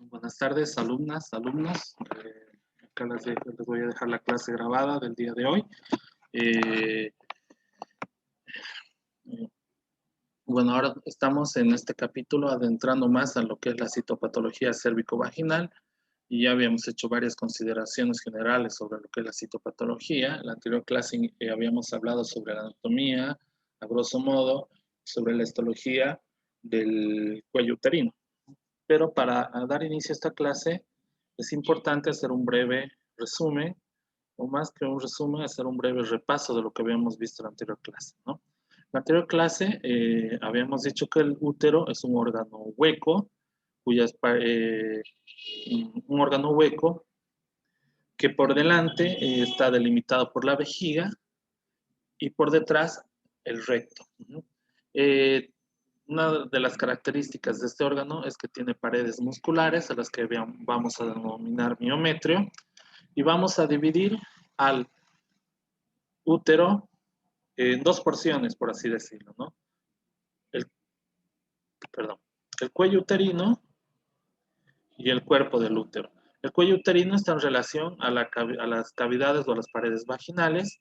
Buenas tardes, alumnas, alumnos. Acá les voy a dejar la clase grabada del día de hoy. Eh, bueno, ahora estamos en este capítulo adentrando más a lo que es la citopatología cérvico-vaginal y ya habíamos hecho varias consideraciones generales sobre lo que es la citopatología. En la anterior clase habíamos hablado sobre la anatomía, a grosso modo, sobre la histología del cuello uterino. Pero para dar inicio a esta clase es importante hacer un breve resumen, o más que un resumen, hacer un breve repaso de lo que habíamos visto en la anterior clase, ¿no? En la anterior clase habíamos dicho que el útero es un órgano hueco, un órgano hueco que por delante está delimitado por la vejiga y por detrás el recto. Eh, una de las características de este órgano es que tiene paredes musculares a las que vamos a denominar miometrio y vamos a dividir al útero en dos porciones, por así decirlo, ¿no? El, perdón, el cuello uterino y el cuerpo del útero. El cuello uterino está en relación a las cavidades o a las paredes vaginales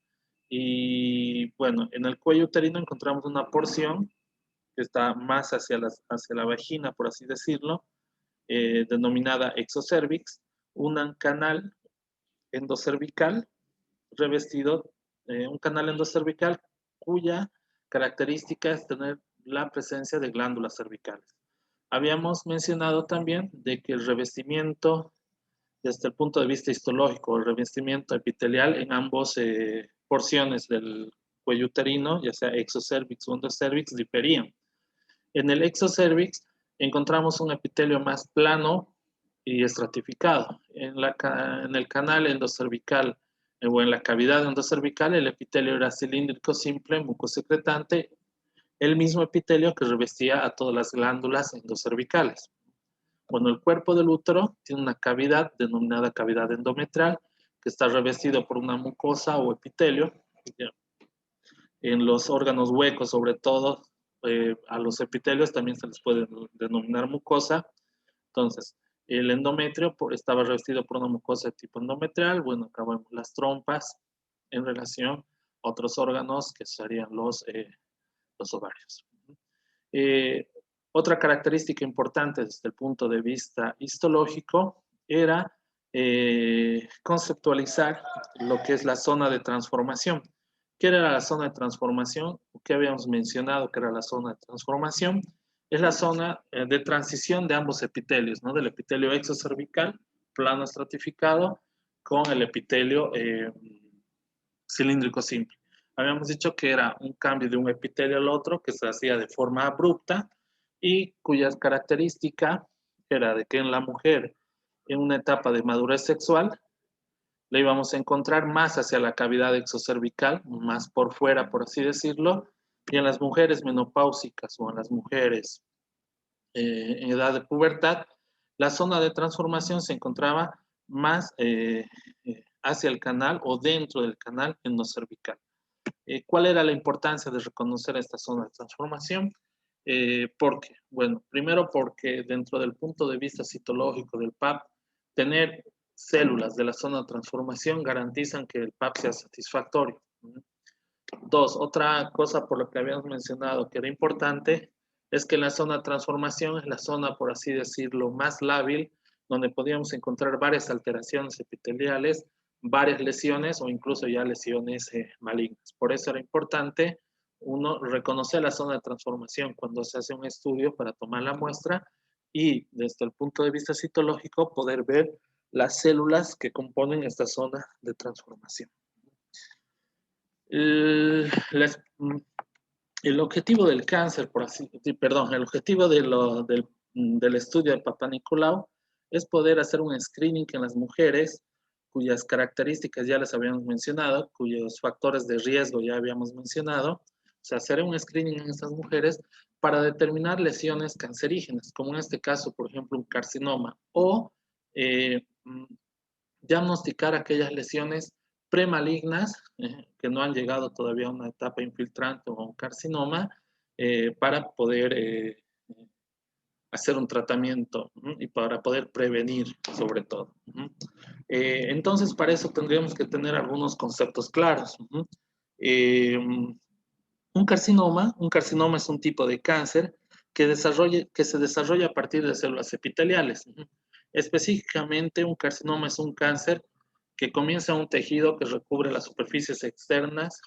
y bueno, en el cuello uterino encontramos una porción que está más hacia la vagina, por así decirlo, denominada exocervix, un canal endocervical revestido, un canal endocervical cuya característica es tener la presencia de glándulas cervicales. Habíamos mencionado también de que el revestimiento, desde el punto de vista histológico, el revestimiento epitelial en ambos porciones del cuello uterino, ya sea exocervix o endocervix, diferían. En el exocervix encontramos un epitelio más plano y estratificado. En el canal endocervical o en la cavidad endocervical, el epitelio era cilíndrico simple, mucosecretante, el mismo epitelio que revestía a todas las glándulas endocervicales. Bueno, el cuerpo del útero tiene una cavidad denominada cavidad endometrial, que está revestido por una mucosa o epitelio. En los órganos huecos, sobre todo, a los epitelios también se les puede denominar mucosa. Entonces, el endometrio estaba revestido por una mucosa de tipo endometrial. Bueno, acá vemos las trompas en relación a otros órganos que serían los ovarios. Eh, Otra característica importante desde el punto de vista histológico era conceptualizar lo que es la zona de transformación. ¿Qué era la zona de transformación? ¿Qué habíamos mencionado que era la zona de transformación? Es la zona de transición de ambos epitelios, ¿no? Del epitelio exocervical, plano estratificado, con el epitelio cilíndrico simple. Habíamos dicho que era un cambio de un epitelio al otro que se hacía de forma abrupta y cuya característica era de que en la mujer, en una etapa de madurez sexual, le íbamos a encontrar más hacia la cavidad exocervical, más por fuera, por así decirlo, y en las mujeres menopáusicas o en las mujeres en edad de pubertad, la zona de transformación se encontraba más hacia el canal o dentro del canal endocervical. ¿Cuál era la importancia de reconocer esta zona de transformación? Porque, bueno, primero porque dentro del punto de vista citológico del PAP, tener células de la zona de transformación garantizan que el PAP sea satisfactorio. Dos, otra cosa por lo que habíamos mencionado que era importante es que la zona de transformación es la zona, por así decirlo, más lábil, donde podíamos encontrar varias alteraciones epiteliales, varias lesiones o incluso ya lesiones malignas. Por eso era importante uno reconocer la zona de transformación cuando se hace un estudio para tomar la muestra y desde el punto de vista citológico poder ver las células que componen esta zona de transformación. El, el objetivo del cáncer, el objetivo del estudio de Papa Nicolau es poder hacer un screening en las mujeres cuyas características ya les habíamos mencionado, cuyos factores de riesgo ya habíamos mencionado, o sea, hacer un screening en estas mujeres para determinar lesiones cancerígenas, como en este caso, por ejemplo, un carcinoma, o diagnosticar aquellas lesiones premalignas que no han llegado todavía a una etapa infiltrante o a un carcinoma para poder hacer un tratamiento y para poder prevenir sobre todo. Entonces, para eso tendríamos que tener algunos conceptos claros. Un carcinoma es un tipo de cáncer que se desarrolla a partir de células epiteliales. Específicamente, un carcinoma es un cáncer que comienza en un tejido que recubre las superficies externas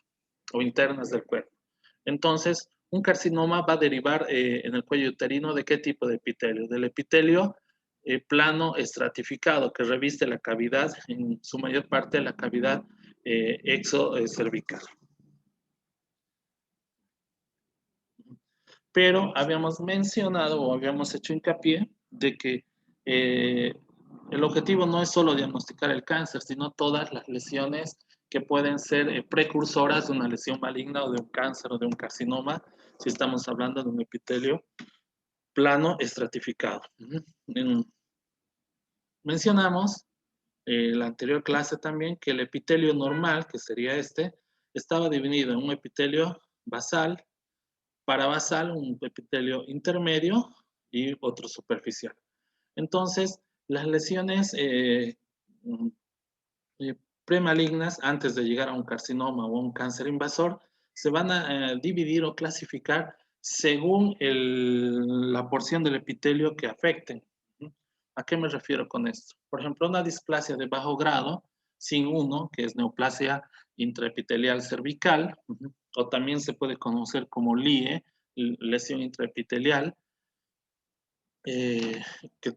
o internas del cuerpo. Entonces, un carcinoma va a derivar en el cuello uterino de qué tipo de epitelio? Del epitelio plano estratificado que reviste la cavidad, en su mayor parte la cavidad exocervical. Pero habíamos mencionado o habíamos hecho hincapié de que el objetivo no es solo diagnosticar el cáncer, sino todas las lesiones que pueden ser precursoras de una lesión maligna o de un cáncer o de un carcinoma, si estamos hablando de un epitelio plano estratificado. Mencionamos en la anterior clase también que el epitelio normal, que sería este, estaba dividido en un epitelio basal, parabasal, un epitelio intermedio y otro superficial. Entonces, las lesiones premalignas, antes de llegar a un carcinoma o un cáncer invasor, se van a dividir o clasificar según la porción del epitelio que afecten. ¿A qué me refiero con esto? Por ejemplo, una displasia de bajo grado, sin 1, que es neoplasia intraepitelial cervical, o también se puede conocer como LIE, lesión intraepitelial, que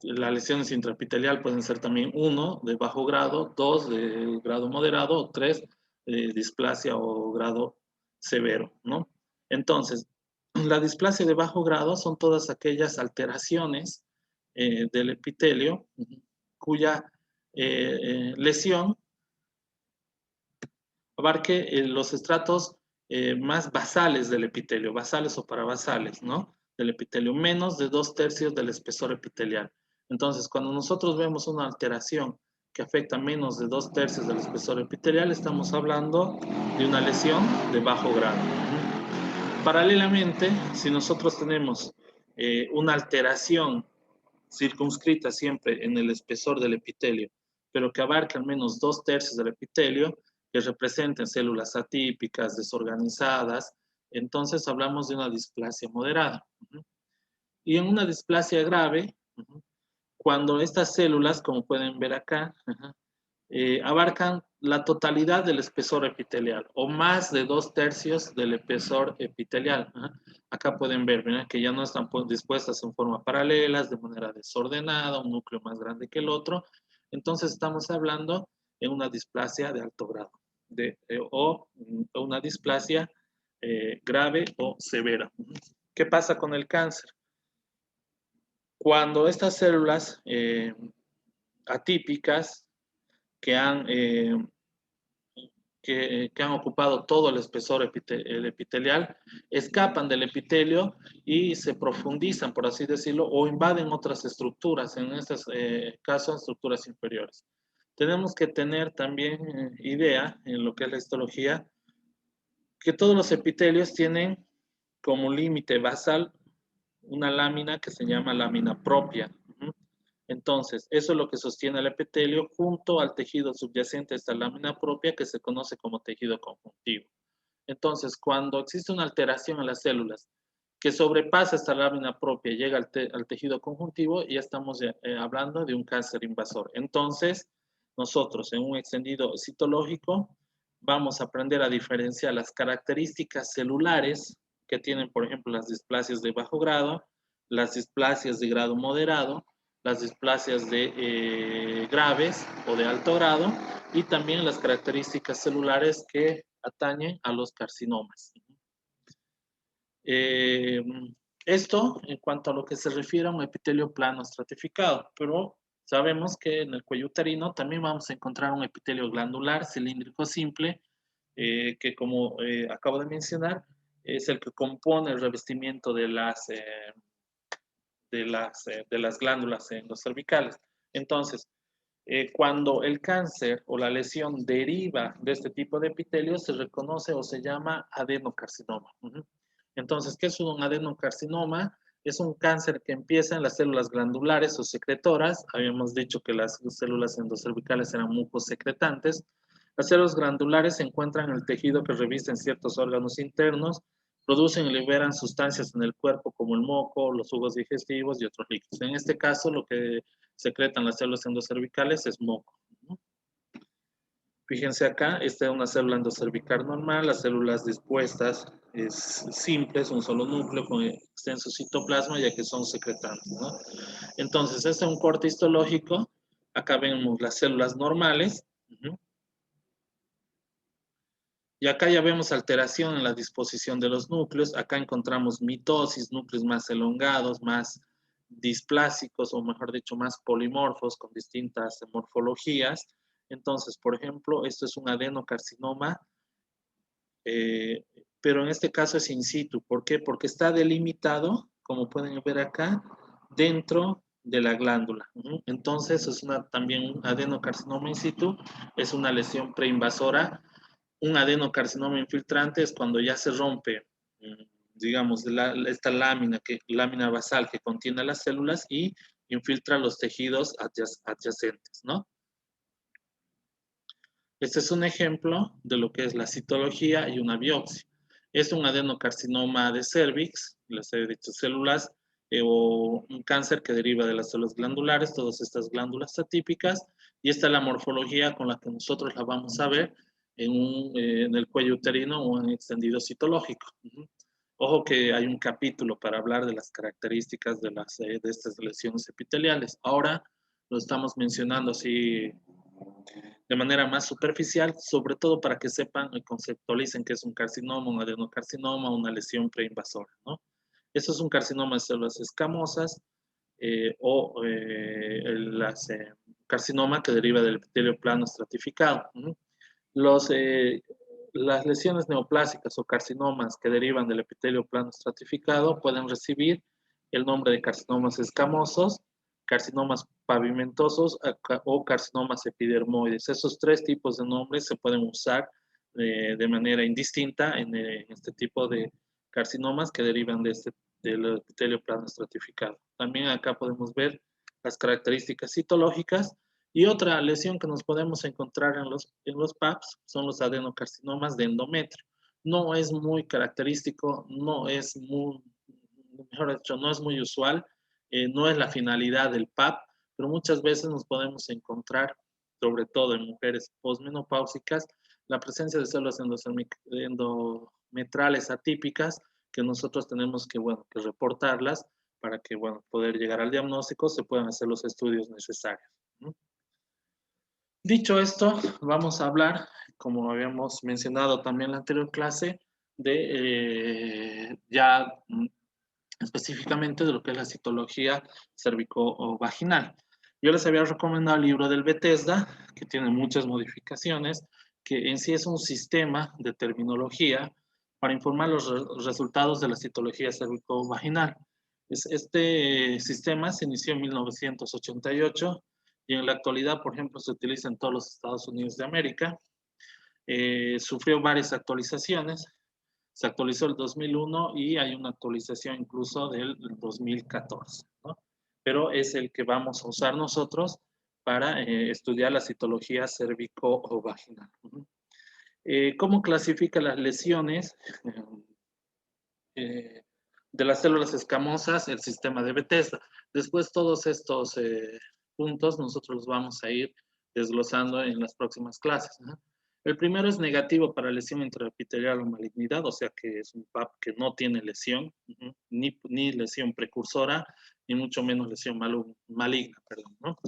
las lesiones intraepitelial pueden ser también 1 de bajo grado, 2 de grado moderado o 3 de displasia o grado severo, ¿no? Entonces, la displasia de bajo grado son todas aquellas alteraciones del epitelio cuya lesión abarque los estratos más basales del epitelio, basales o parabasales, ¿no? Del epitelio, menos de 2/3 del espesor epitelial. Entonces, cuando nosotros vemos una alteración que afecta menos de 2/3 del espesor epitelial, estamos hablando de una lesión de bajo grado. Paralelamente, si nosotros tenemos una alteración circunscrita siempre en el espesor del epitelio, pero que abarca al menos 2/3 del epitelio, que representen células atípicas, desorganizadas, entonces hablamos de una displasia moderada. Y en una displasia grave, cuando estas células, como pueden ver acá, abarcan la totalidad del espesor epitelial o más de 2/3 del espesor epitelial. Acá pueden ver, ¿verdad? Que ya no están dispuestas en forma paralelas, de manera desordenada, un núcleo más grande que el otro. Entonces estamos hablando de una displasia de alto grado o una displasia grave o severa. ¿Qué pasa con el cáncer? Cuando estas células atípicas que han ocupado todo el espesor epitelial, escapan del epitelio y se profundizan, por así decirlo, o invaden otras estructuras, en estos casos, estructuras inferiores. Tenemos que tener también idea, en lo que es la histología, que todos los epitelios tienen como límite basal una lámina que se llama lámina propia. Entonces, eso es lo que sostiene el epitelio junto al tejido subyacente a esta lámina propia que se conoce como tejido conjuntivo. Entonces, cuando existe una alteración en las células que sobrepasa esta lámina propia y llega al tejido conjuntivo, ya estamos hablando de un cáncer invasor. Entonces, nosotros en un extendido citológico vamos a aprender a diferenciar las características celulares que tienen, por ejemplo, las displasias de bajo grado, las displasias de grado moderado, las displasias de graves o de alto grado y también las características celulares que atañen a los carcinomas. Esto en cuanto a lo que se refiere a un epitelio plano estratificado, pero sabemos que en el cuello uterino también vamos a encontrar un epitelio glandular cilíndrico simple, que como acabo de mencionar, es el que compone el revestimiento de las glándulas endocervicales. Entonces, cuando el cáncer o la lesión deriva de este tipo de epitelio, se reconoce o se llama adenocarcinoma. Entonces, ¿qué es un adenocarcinoma? Es un cáncer que empieza en las células glandulares o secretoras. Habíamos dicho que las células endocervicales eran mucosecretantes. Las células glandulares se encuentran en el tejido que revisten ciertos órganos internos, producen y liberan sustancias en el cuerpo como el moco, los jugos digestivos y otros líquidos. En este caso, lo que secretan las células endocervicales es moco. Fíjense acá, esta es una célula endocervical normal, las células dispuestas es simples, un solo núcleo con extenso citoplasma, ya que son secretantes, ¿no? Entonces, este es un corte histológico. Acá vemos las células normales. Y acá ya vemos alteración en la disposición de los núcleos. Acá encontramos mitosis, núcleos más elongados, más displásicos, o mejor dicho, más polimorfos, con distintas morfologías. Entonces, por ejemplo, esto es un adenocarcinoma, pero en este caso es in situ. ¿Por qué? Porque está delimitado, como pueden ver acá, dentro de la glándula. Entonces, es también un adenocarcinoma in situ, es una lesión preinvasora. Un adenocarcinoma infiltrante es cuando ya se rompe, digamos, esta lámina basal que contiene las células y infiltra los tejidos adyacentes, ¿no? Este es un ejemplo de lo que es la citología y una biopsia. Es un adenocarcinoma de cervix, las he dicho células, o un cáncer que deriva de las células glandulares, todas estas glándulas atípicas, y esta es la morfología con la que nosotros la vamos a ver en el cuello uterino o en extendido citológico. Ojo que hay un capítulo para hablar de las características de estas lesiones epiteliales. Ahora lo estamos mencionando así de manera más superficial, sobre todo para que sepan y conceptualicen qué es un carcinoma, un adenocarcinoma, una lesión preinvasora, ¿no? Eso es un carcinoma de células escamosas carcinoma que deriva del epitelio plano estratificado. Las lesiones neoplásicas o carcinomas que derivan del epitelio plano estratificado pueden recibir el nombre de carcinomas escamosos, carcinomas pavimentosos o carcinomas epidermoides. Esos tres tipos de nombres se pueden usar de manera indistinta en este tipo de carcinomas que derivan del epitelio plano estratificado. También acá podemos ver las características citológicas. Y otra lesión que nos podemos encontrar en los PAPs son los adenocarcinomas de endometrio. No es muy característico, mejor dicho, no es muy usual, no es la finalidad del PAP, pero muchas veces nos podemos encontrar, sobre todo en mujeres posmenopáusicas, la presencia de células endometrales atípicas que nosotros tenemos que reportarlas para que, poder llegar al diagnóstico, se puedan hacer los estudios necesarios. Dicho esto, vamos a hablar, como habíamos mencionado también en la anterior clase, de específicamente de lo que es la citología cervicovaginal. Yo les había recomendado el libro del Bethesda, que tiene muchas modificaciones, que en sí es un sistema de terminología para informar los resultados de la citología cervicovaginal. Este sistema se inició en 1988 y en la actualidad, por ejemplo, se utiliza en todos los Estados Unidos de América. Sufrió varias actualizaciones. Se actualizó el 2001 y hay una actualización incluso del 2014, ¿no? Pero es el que vamos a usar nosotros para estudiar la citología cérvico-vaginal. ¿Cómo clasifica las lesiones de las células escamosas el sistema de Bethesda? Después todos estos puntos nosotros los vamos a ir desglosando en las próximas clases, ¿no? El primero es negativo para lesión intraepitelial o malignidad, o sea que es un PAP que no tiene lesión, ni lesión precursora, ni mucho menos lesión maligna, perdón, ¿no?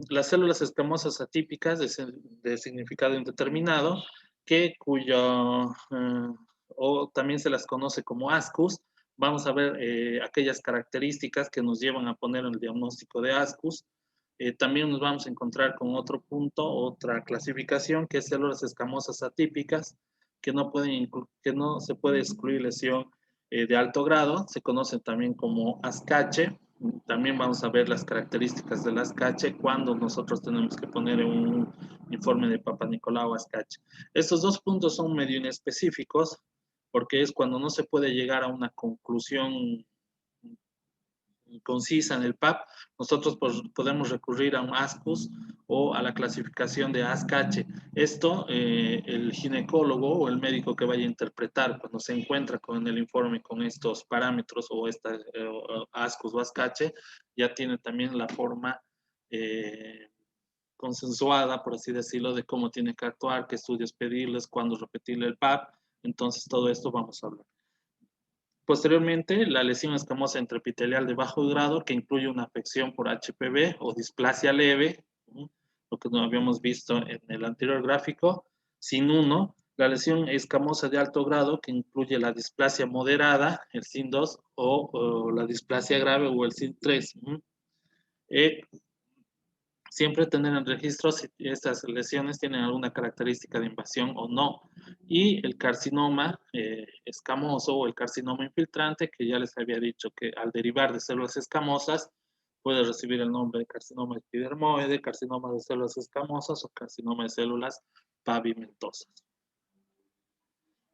Las células escamosas atípicas de significado indeterminado, o también se las conoce como ASCUS. Vamos a ver aquellas características que nos llevan a poner el diagnóstico de ASCUS. También nos vamos a encontrar con otro punto, otra clasificación, que es células escamosas atípicas, que no se puede excluir lesión de alto grado, se conocen también como ASCACHE. También vamos a ver las características del ASCACHE cuando nosotros tenemos que poner un informe de Papanicolau ASCACHE. Estos dos puntos son medio inespecíficos, porque es cuando no se puede llegar a una conclusión concisa en el PAP, nosotros podemos recurrir a un ASCUS o a la clasificación de ASCH. Esto, el ginecólogo o el médico que vaya a interpretar cuando se encuentra con el informe con estos parámetros o esta ASCUS o ASCH, ya tiene también la forma consensuada, por así decirlo, de cómo tiene que actuar, qué estudios pedirles, cuándo repetirle el PAP. Entonces, todo esto vamos a hablar. Posteriormente, la lesión escamosa intraepitelial de bajo grado, que incluye una afección por HPV o displasia leve, lo que no habíamos visto en el anterior gráfico, sin 1. La lesión escamosa de alto grado, que incluye la displasia moderada, el SIN 2, o la displasia grave o el SIN 3. Siempre tener en registro si estas lesiones tienen alguna característica de invasión o no. Y el carcinoma escamoso o el carcinoma infiltrante, que ya les había dicho que al derivar de células escamosas puede recibir el nombre de carcinoma epidermoide, carcinoma de células escamosas o carcinoma de células pavimentosas.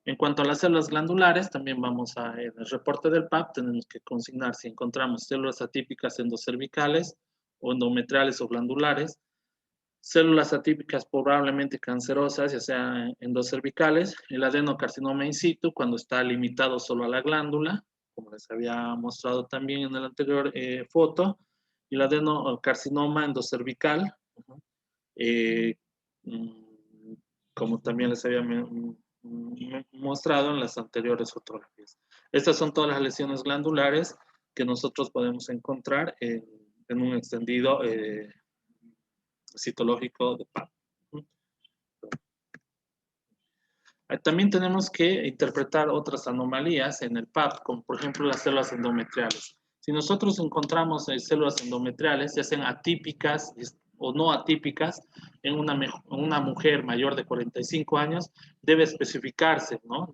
En cuanto a las células glandulares, también vamos a, en el reporte del PAP, tenemos que consignar si encontramos células atípicas endocervicales o endometriales o glandulares, células atípicas probablemente cancerosas, ya sea endocervicales, el adenocarcinoma in situ, cuando está limitado solo a la glándula, como les había mostrado también en la anterior foto, y el adenocarcinoma endocervical, como también les había mostrado en las anteriores fotografías. Estas son todas las lesiones glandulares que nosotros podemos encontrar en un extendido citológico de PAP. También tenemos que interpretar otras anomalías en el PAP, como por ejemplo las células endometriales. Si nosotros encontramos células endometriales, ya sean atípicas o no atípicas, en una mujer mayor de 45 años, debe especificarse, ¿no?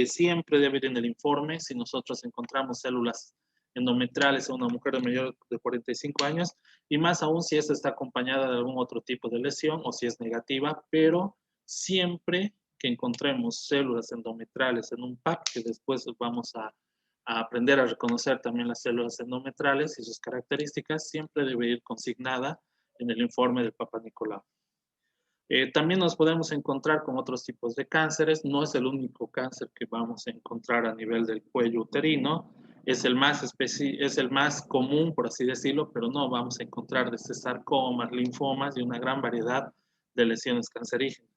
Siempre debe ir en el informe si nosotros encontramos células endometriales en una mujer mayor de 45 años, y más aún si esta está acompañada de algún otro tipo de lesión o si es negativa, pero siempre que encontremos células endometriales en un PAP, que después vamos a aprender a reconocer también las células endometriales y sus características, siempre debe ir consignada en el informe del Papa Nicolau. También nos podemos encontrar con otros tipos de cánceres. No es el único cáncer que vamos a encontrar a nivel del cuello uterino. Es el más común, por así decirlo, pero no vamos a encontrar desde sarcomas, linfomas y una gran variedad de lesiones cancerígenas.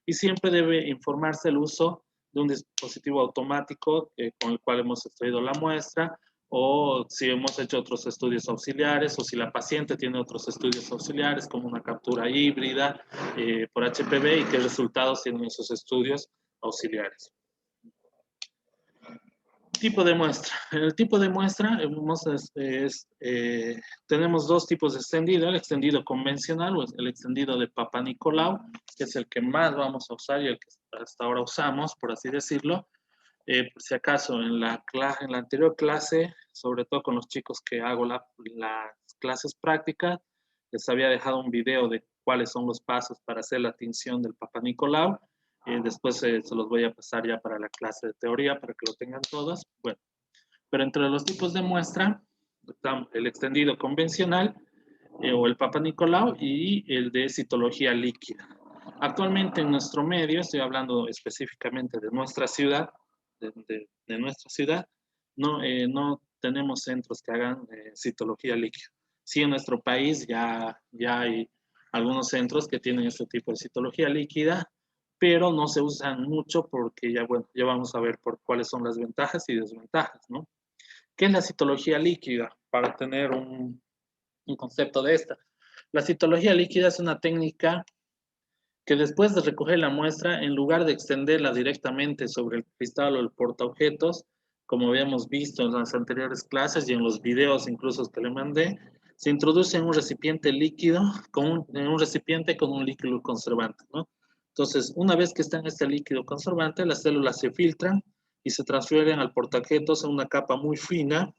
Y siempre debe informarse el uso de un dispositivo automático con el cual hemos extraído la muestra, o si hemos hecho otros estudios auxiliares, o si la paciente tiene otros estudios auxiliares, como una captura híbrida por HPV, y qué resultados tienen esos estudios auxiliares. Tipo de muestra. En el tipo de muestra tenemos dos tipos de extendido, el extendido convencional o el extendido de Papa Nicolau, que es el que más vamos a usar y el que hasta ahora usamos, por así decirlo. Por si acaso, en la anterior clase, sobre todo con los chicos que hago las clases prácticas, les había dejado un video de cuáles son los pasos para hacer la tinción del Papa Nicolau. Después se los voy a pasar ya para la clase de teoría, para que lo tengan todos. Bueno, pero entre los tipos de muestra, está el extendido convencional, o el Papa Nicolau, y el de citología líquida. Actualmente en nuestro medio, estoy hablando específicamente de nuestra ciudad, de nuestra ciudad, no tenemos centros que hagan citología líquida. Sí, en nuestro país ya hay algunos centros que tienen este tipo de citología líquida, pero no se usan mucho porque ya vamos a ver por cuáles son las ventajas y desventajas, ¿no? ¿Qué es la citología líquida? Para tener un concepto de esta. La citología líquida es una técnica que después de recoger la muestra, en lugar de extenderla directamente sobre el cristal o el portaobjetos, como habíamos visto en las anteriores clases y en los videos incluso que le mandé, se introduce en un recipiente líquido, en un recipiente con un líquido conservante, ¿no? Entonces, una vez que está en este líquido conservante, las células se filtran y se transfieren al portaobjetos en una capa muy fina,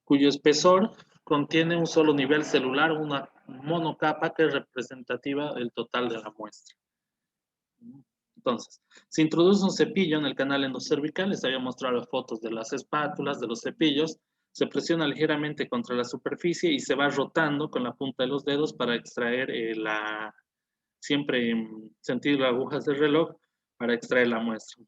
cuyo espesor contiene un solo nivel celular, una monocapa que es representativa del total de la muestra. Entonces, se introduce un cepillo en el canal endocervical, les había mostrado las fotos de las espátulas, de los cepillos, se presiona ligeramente contra la superficie y se va rotando con la punta de los dedos para extraer siempre en sentido de agujas del reloj, para extraer la muestra.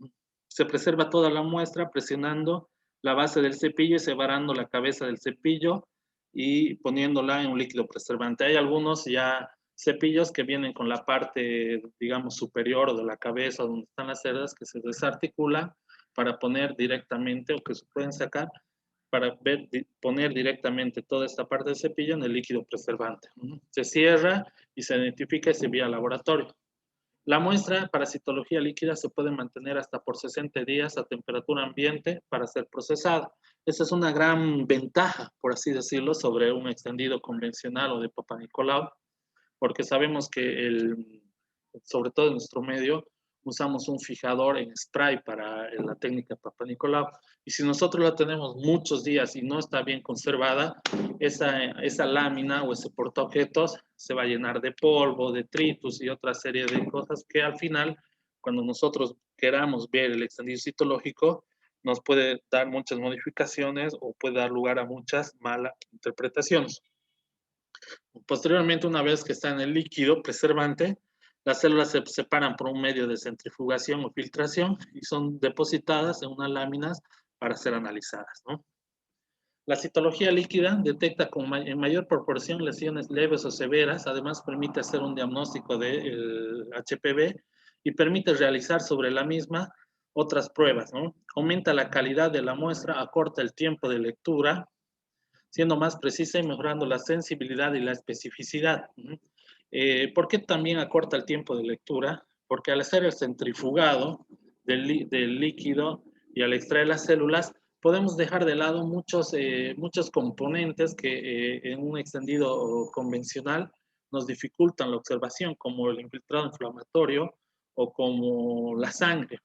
Se preserva toda la muestra presionando la base del cepillo y separando la cabeza del cepillo y poniéndola en un líquido preservante. Hay algunos ya cepillos que vienen con la parte, digamos, superior de la cabeza donde están las cerdas que se desarticulan para poner directamente o que se pueden sacar para poner directamente toda esta parte del cepillo en el líquido preservante. Se cierra y se identifica y se envía al laboratorio. La muestra para citología líquida se puede mantener hasta por 60 días a temperatura ambiente para ser procesada. Esa es una gran ventaja, por así decirlo, sobre un extendido convencional o de Papa Nicolau, porque sabemos que sobre todo en nuestro medio, usamos un fijador en spray para la técnica Papa Nicolau. Y si nosotros la tenemos muchos días y no está bien conservada, esa lámina o ese portaobjetos se va a llenar de polvo, detritus y otra serie de cosas que al final, cuando nosotros queramos ver el extendido citológico, nos puede dar muchas modificaciones o puede dar lugar a muchas malas interpretaciones. Posteriormente, una vez que está en el líquido preservante, las células se separan por un medio de centrifugación o filtración y son depositadas en unas láminas para ser analizadas, ¿no? La citología líquida detecta en mayor proporción lesiones leves o severas, además permite hacer un diagnóstico del HPV y permite realizar sobre la misma otras pruebas, ¿no? Aumenta la calidad de la muestra, acorta el tiempo de lectura, siendo más precisa y mejorando la sensibilidad y la especificidad. ¿Por qué también acorta el tiempo de lectura? Porque al hacer el centrifugado del líquido y al extraer las células, podemos dejar de lado muchos componentes que en un extendido convencional nos dificultan la observación, como el infiltrado inflamatorio o como la sangre.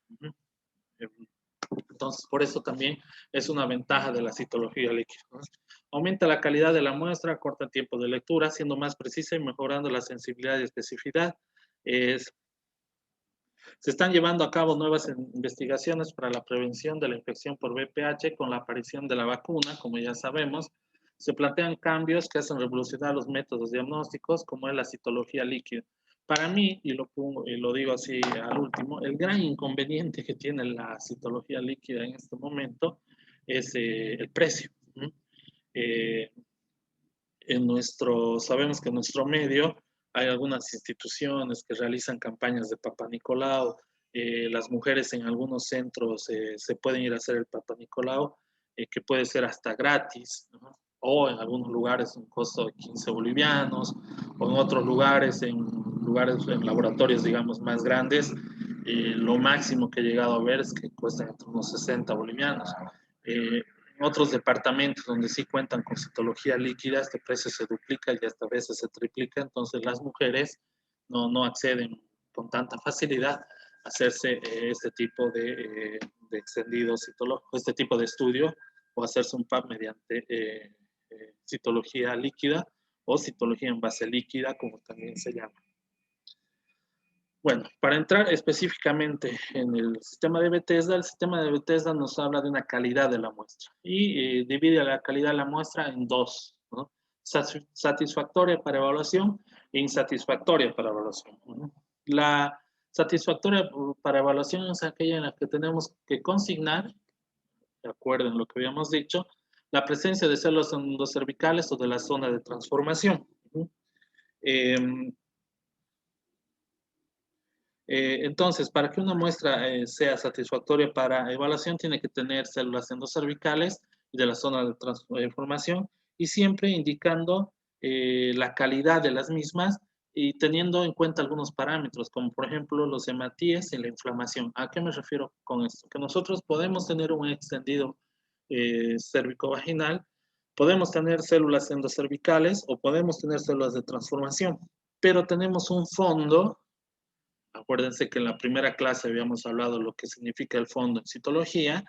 Entonces, por eso también es una ventaja de la citología líquida, ¿no? Aumenta la calidad de la muestra, corta el tiempo de lectura, siendo más precisa y mejorando la sensibilidad y especificidad. Se están llevando a cabo nuevas investigaciones para la prevención de la infección por VPH con la aparición de la vacuna, como ya sabemos. Se plantean cambios que hacen revolucionar los métodos diagnósticos, como es la citología líquida. Para mí, y lo digo así al último, el gran inconveniente que tiene la citología líquida en este momento es el precio. Sabemos que en nuestro medio hay algunas instituciones que realizan campañas de Papa Nicolau. Las mujeres en algunos centros se pueden ir a hacer el Papa Nicolau, que puede ser hasta gratis, ¿no? O en algunos lugares un costo de 15 bolivianos, o en otros lugares, en laboratorios, digamos, más grandes, lo máximo que he llegado a ver es que cuestan entre unos 60 bolivianos. En otros departamentos donde sí cuentan con citología líquida, este precio se duplica y hasta a veces se triplica, entonces las mujeres no acceden con tanta facilidad a hacerse este tipo de extendido citológico, este tipo de estudio, o hacerse un PAP mediante citología líquida o citología en base líquida, como también se llama. Bueno, para entrar específicamente en el sistema de Bethesda, el sistema de Bethesda nos habla de una calidad de la muestra y divide la calidad de la muestra en dos, ¿no? Satisfactoria para evaluación e insatisfactoria para evaluación. La satisfactoria para evaluación es aquella en la que tenemos que consignar, de acuerdo en lo que habíamos dicho, la presencia de células endocervicales o de la zona de transformación. Entonces, para que una muestra sea satisfactoria para evaluación, tiene que tener células endocervicales y de la zona de transformación, y siempre indicando la calidad de las mismas y teniendo en cuenta algunos parámetros, como por ejemplo los hematíes y la inflamación. ¿A qué me refiero con esto? Que nosotros podemos tener un extendido cervicovaginal, podemos tener células endocervicales o podemos tener células de transformación, pero tenemos un fondo. Acuérdense que en la primera clase habíamos hablado de lo que significa el fondo en citología.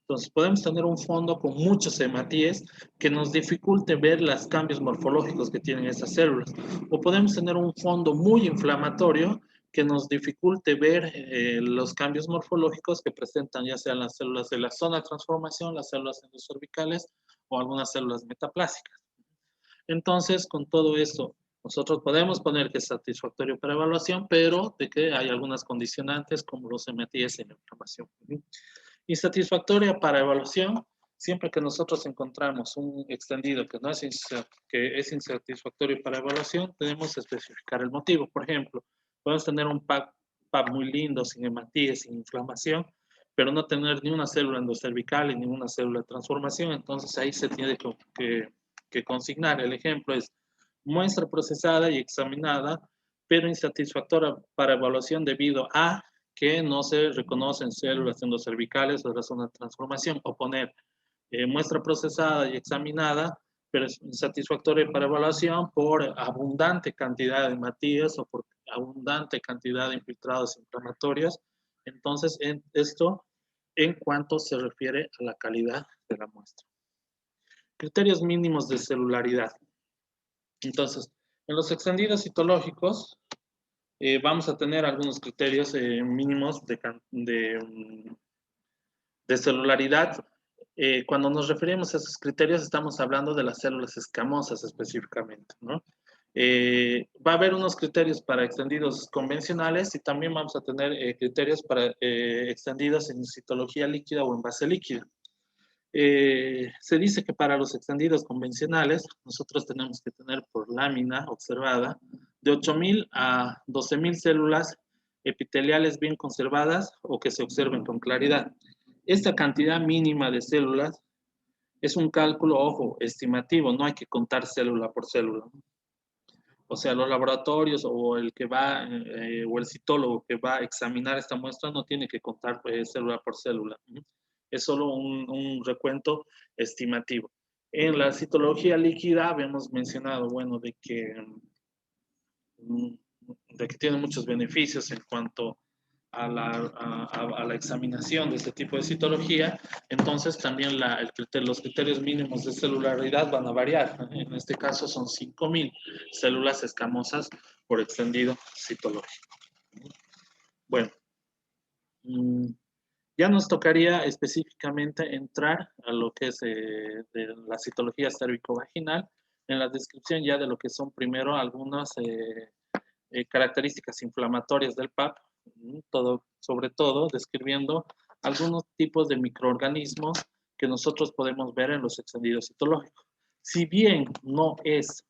Entonces, podemos tener un fondo con muchos hematíes que nos dificulte ver los cambios morfológicos que tienen esas células. O podemos tener un fondo muy inflamatorio que nos dificulte ver los cambios morfológicos que presentan ya sean las células de la zona de transformación, las células endocervicales o algunas células metaplásicas. Entonces, con todo esto, nosotros podemos poner que es satisfactorio para evaluación, pero de que hay algunas condicionantes como los MTS en la inflamación. Insatisfactoria para evaluación, siempre que nosotros encontramos un extendido que es insatisfactorio para evaluación, tenemos que especificar el motivo. Por ejemplo, podemos tener un PAP muy lindo, sin hematíes, sin inflamación, pero no tener ni una célula endocervical y ninguna célula de transformación, entonces ahí se tiene que consignar. El ejemplo es muestra procesada y examinada, pero insatisfactoria para evaluación debido a que no se reconocen células endocervicales o de la zona de transformación, o poner muestra procesada y examinada, pero es insatisfactoria para evaluación por abundante cantidad de hematíes o por abundante cantidad de infiltrados inflamatorios. Entonces, esto en cuanto se refiere a la calidad de la muestra. Criterios mínimos de celularidad. Entonces, en los extendidos citológicos vamos a tener algunos criterios mínimos de celularidad. Cuando nos referimos a esos criterios, estamos hablando de las células escamosas específicamente, ¿no? Va a haber unos criterios para extendidos convencionales y también vamos a tener criterios para extendidos en citología líquida o en base líquida. Se dice que para los extendidos convencionales, nosotros tenemos que tener por lámina observada de 8.000 a 12.000 células epiteliales bien conservadas o que se observen con claridad. Esta cantidad mínima de células es un cálculo, ojo, estimativo, no hay que contar célula por célula. O sea, los laboratorios o el que va, o el citólogo que va a examinar esta muestra no tiene que contar célula por célula. Es solo un recuento estimativo. En la citología líquida habíamos mencionado, bueno, de que tiene muchos beneficios en cuanto a la examinación de este tipo de citología. Entonces también los criterios mínimos de celularidad van a variar. En este caso son 5.000 células escamosas por extendido citológico. Bueno, ya nos tocaría específicamente entrar a lo que es de la citología cérvico-vaginal, en la descripción ya de lo que son primero algunas características inflamatorias del PAP, sobre todo describiendo algunos tipos de microorganismos que nosotros podemos ver en los extendidos citológicos. Si bien no es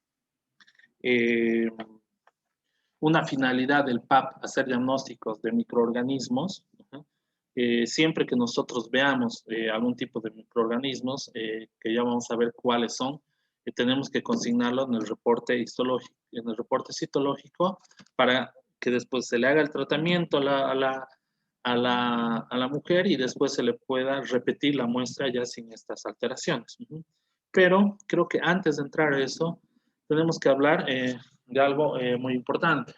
una finalidad del PAP hacer diagnósticos de microorganismos, siempre que nosotros veamos algún tipo de microorganismos, que ya vamos a ver cuáles son, tenemos que consignarlo en el reporte citológico para que después se le haga el tratamiento a la mujer y después se le pueda repetir la muestra ya sin estas alteraciones. Pero creo que antes de entrar a eso, tenemos que hablar de algo muy importante,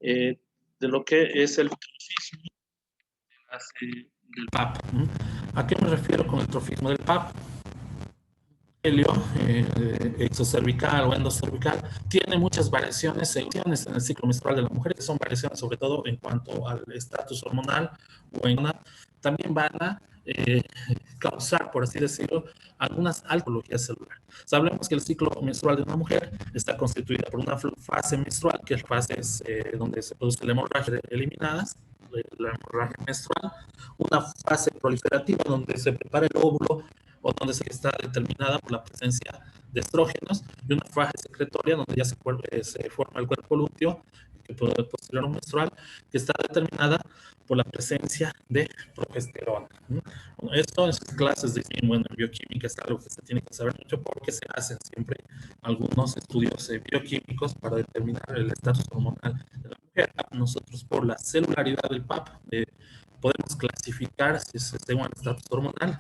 de lo que es el trofismo del PAP. ¿A qué me refiero con el trofismo del PAP? Exocervical o endocervical tiene muchas variaciones en el ciclo menstrual de la mujer, que son variaciones sobre todo en cuanto al estatus hormonal o en también van a causar, por así decirlo, algunas altologías celulares. Sabemos que el ciclo menstrual de una mujer está constituida por una fase menstrual, que es fase donde se produce la hemorragia eliminadas, la hemorragia menstrual, una fase proliferativa donde se prepara el óvulo o donde se está determinada por la presencia de estrógenos, y una fase secretoria donde ya se forma el cuerpo lúteo, que puede posterior menstrual, que está determinada por la presencia de progesterona. Bueno, esto en sus clases de en bioquímica es algo que se tiene que saber mucho porque se hacen siempre algunos estudios bioquímicos para determinar el estatus hormonal de la mujer. Nosotros, por la celularidad del PAP, podemos clasificar si es según el estatus hormonal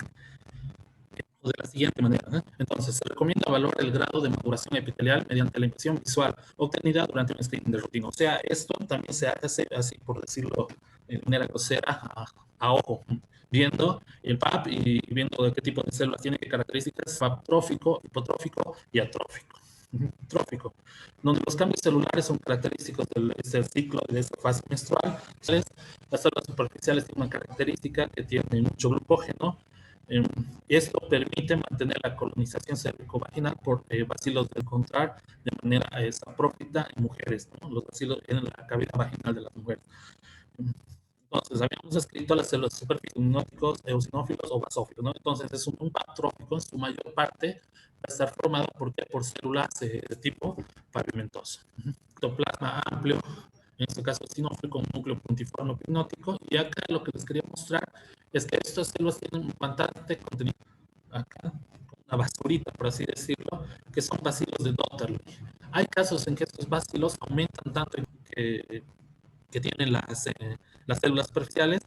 de la siguiente manera, ¿no? Entonces, se recomienda evaluar el grado de maduración epitelial mediante la impresión visual obtenida durante un screening de rutina. O sea, esto también se hace, así por decirlo de manera grosera, a ojo, viendo el PAP y viendo de qué tipo de células tiene, qué características, PAP trófico, hipotrófico y atrófico. trófico, donde los cambios celulares son característicos del ciclo de esta fase menstrual. Entonces, las células superficiales tienen una característica que tienen mucho glucógeno. Y esto permite mantener la colonización cervicovaginal por bacilos del contrar de manera saprófita en mujeres, ¿no? Los bacilos en la cavidad vaginal de las mujeres. Entonces, habíamos escrito las células superficiales, eosinófilos o basófilos, ¿no? Entonces, es un trófico en su mayor parte va a estar formado por células de tipo pavimentoso. Ectoplasma amplio, en este caso eosinófilo, con un núcleo puntiforme pinótico. Y acá lo que les quería mostrar es que estas células tienen un bastante contenido. Acá, una basurita, por así decirlo, que son bacilos de Dotterley. Hay casos en que estos bacilos aumentan tanto que tienen las células superficiales,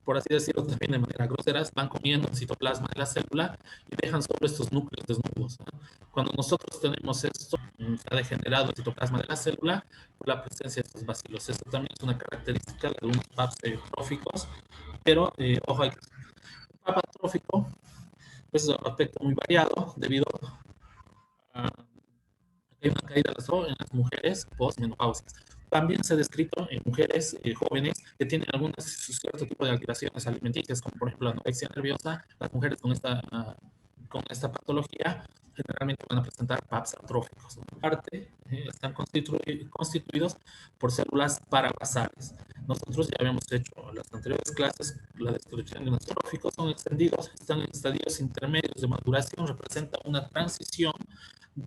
por así decirlo, también de manera grosera, van comiendo el citoplasma de la célula y dejan solo estos núcleos desnudos, ¿no? Cuando nosotros tenemos esto, ha degenerado el citoplasma de la célula por la presencia de estos bacilos. Esto también es una característica de algunos PAPs tróficos, pero ojo, el PAP trófico es un aspecto muy variado debido a hay una caída de en las mujeres postmenopáusicas. También se ha descrito en mujeres jóvenes que tienen algún cierto tipo de alteraciones alimenticias, como por ejemplo la anorexia nerviosa. Las mujeres con esta patología generalmente van a presentar PAPs atróficos. Aparte, están constituidos por células parabasales. Nosotros ya habíamos hecho las anteriores clases, la descripción de los tróficos son extendidos, están en estadios intermedios de maduración, representa una transición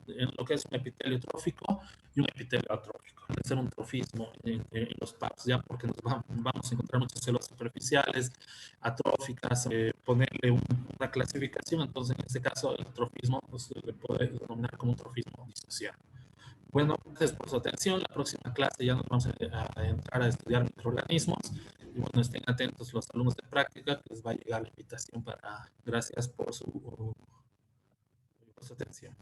en lo que es un epitelio trófico y un epitelio atrófico. Puede ser un trofismo en los PAPs, ya porque vamos a encontrar muchas células superficiales, atróficas, ponerle una clasificación, entonces en este caso el trofismo pues, se puede denominar como un trofismo disociado. Bueno, gracias por su atención. La próxima clase ya nos vamos a entrar a estudiar microorganismos. Y bueno, estén atentos los alumnos de práctica, que les va a llegar la invitación para. Gracias por su atención.